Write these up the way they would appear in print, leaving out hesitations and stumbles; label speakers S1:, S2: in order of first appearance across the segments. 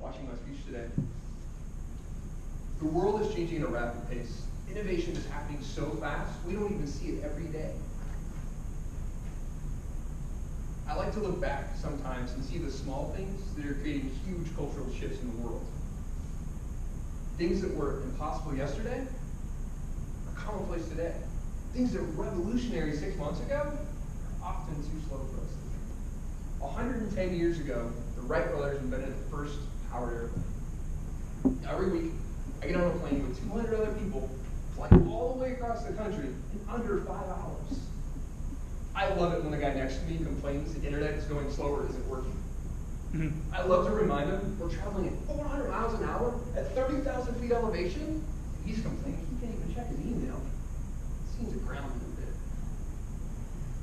S1: watching my speech today. The world is changing at a rapid pace. Innovation is happening so fast, we don't even see it every day. I like to look back sometimes and see the small things that are creating huge cultural shifts in the world. Things that were impossible yesterday are commonplace today. Things that were revolutionary 6 months ago are often too slow for us. 110 years ago, the Wright brothers invented the first powered airplane. Every week, I get on a plane with 200 other people, fly all the way across the country in under 5 hours. I love it when the guy next to me complains the internet is going slow or isn't working. I love to remind him we're traveling at 400 miles an hour at 30,000 feet elevation, and he's complaining he can't even check his email. It seems grounded a bit.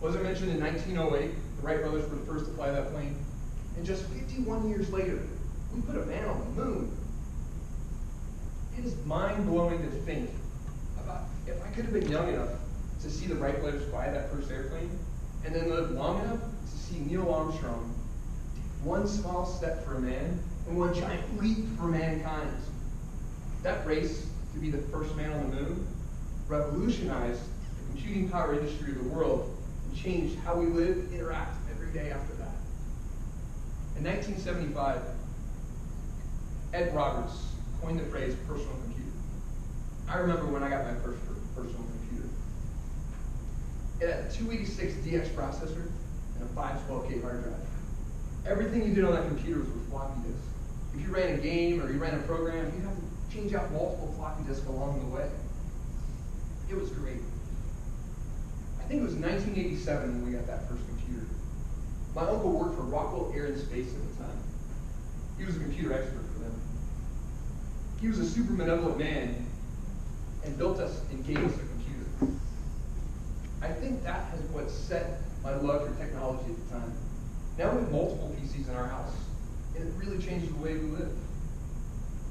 S1: Well, as I mentioned, in 1908, the Wright brothers were the first to fly that plane. And just 51 years later, we put a man on the moon. It is mind-blowing to think about if I could have been young enough to see the Wright brothers fly that first airplane, and then live long enough to see Neil Armstrong take one small step for a man and one giant leap for mankind. That race to be the first man on the moon revolutionized the computing power industry of the world and changed how we live and interact every day after that. In 1975, Ed Roberts coined the phrase personal computer. I remember when I got my first personal computer. It had a 286DX processor and a 512K hard drive. Everything you did on that computer was with floppy disks. If you ran a game or you ran a program, you'd have to change out multiple floppy disks along the way. It was great. I think it was 1987 when we got that first computer. My uncle worked for Rockwell Air and Space at the time. He was a computer expert for them. He was a super benevolent man and built us and gave us a computer. I think that is what set my love for technology at the time. Now we have multiple PCs in our house, and it really changed the way we live.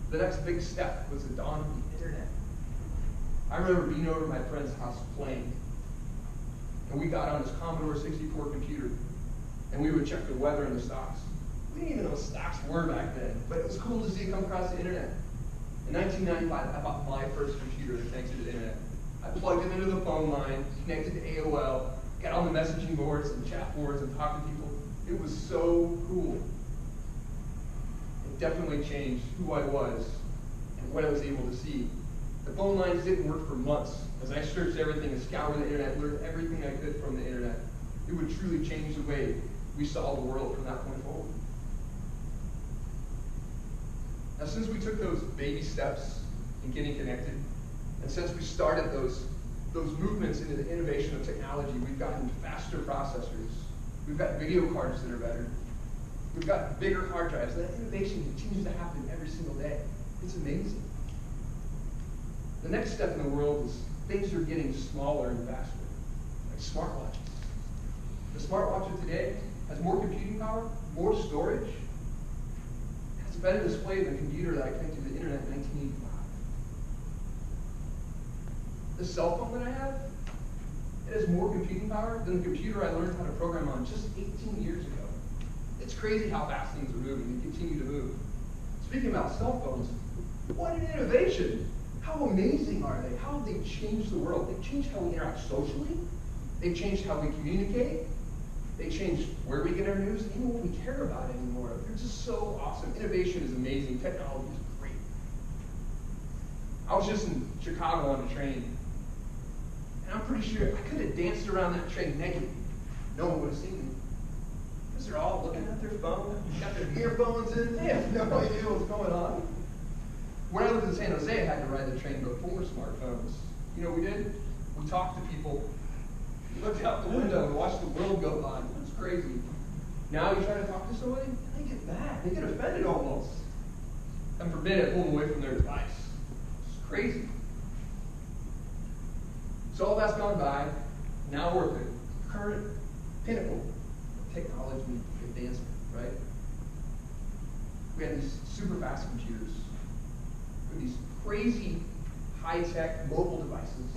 S1: The next big step was the dawn of the internet. I remember being over at my friend's house playing, and we got on his Commodore 64 computer, and we would check the weather and the stocks. We didn't even know what stocks were back then, but it was cool to see it come across the internet. In 1995, I bought my first computer thanks to the internet. I plugged it into the phone line, connected to AOL, got on the messaging boards and chat boards and talked to people. It was so cool. It definitely changed who I was and what I was able to see. The phone lines didn't work for months. As I searched everything and scoured the internet, learned everything I could from the internet. It would truly change the way we saw the world from that point forward. Now, since we took those baby steps in getting connected, and since we started those movements into the innovation of technology, we've gotten faster processors. We've got video cards that are better. We've got bigger hard drives. That innovation continues to happen every single day. It's amazing. The next step in the world is things are getting smaller and faster, like smartwatches. The smartwatch of today has more computing power, more storage, and has a better display than the computer that I connected to the internet in 1985. The cell phone that I have, it has more computing power than the computer I learned how to program on just 18 years ago. It's crazy how fast things are moving and continue to move. Speaking about cell phones, what an innovation! How amazing are they? How have they changed the world? They've changed how we interact socially. They've changed how we communicate. They changed where we get our news, even what we care about anymore. They're just so awesome. Innovation is amazing. Technology is great. I was just in Chicago on a train, and I'm pretty sure I could have danced around that train naked. No one would have seen me. Because they're all looking at their phone, got their earphones in, they have no idea what's going on. When I lived in San Jose, I had to ride the train before smartphones. You know what we did? We talked to people. We looked out the window and watched the world go by. It was crazy. Now you try to talk to somebody, and they get mad. They get offended almost. And forbid I pull them away from their device. It's crazy. So all that's gone by. Now we're at the current pinnacle of technology advancement, right? We have these super fast computers. These crazy high-tech mobile devices.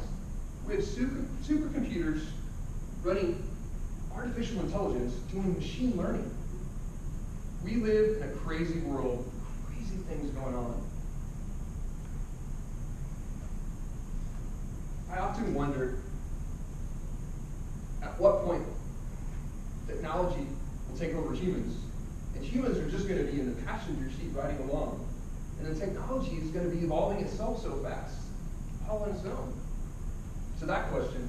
S1: We have supercomputers running artificial intelligence, doing machine learning. We live in a crazy world, crazy crazy things going on. I often wonder at what point technology will take over humans, and humans are just going to be in the passenger seat riding along, and the technology is going to be evolving itself so fast, all on its own. To that question,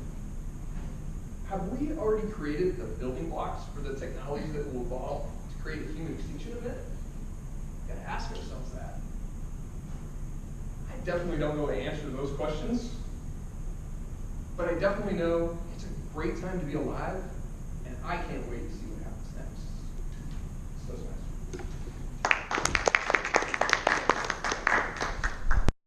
S1: have we already created the building blocks for the technologies that will evolve to create a human extinction event? We've got to ask ourselves that. I definitely don't know the answer to those questions, but I definitely know it's a great time to be alive, and I can't wait to see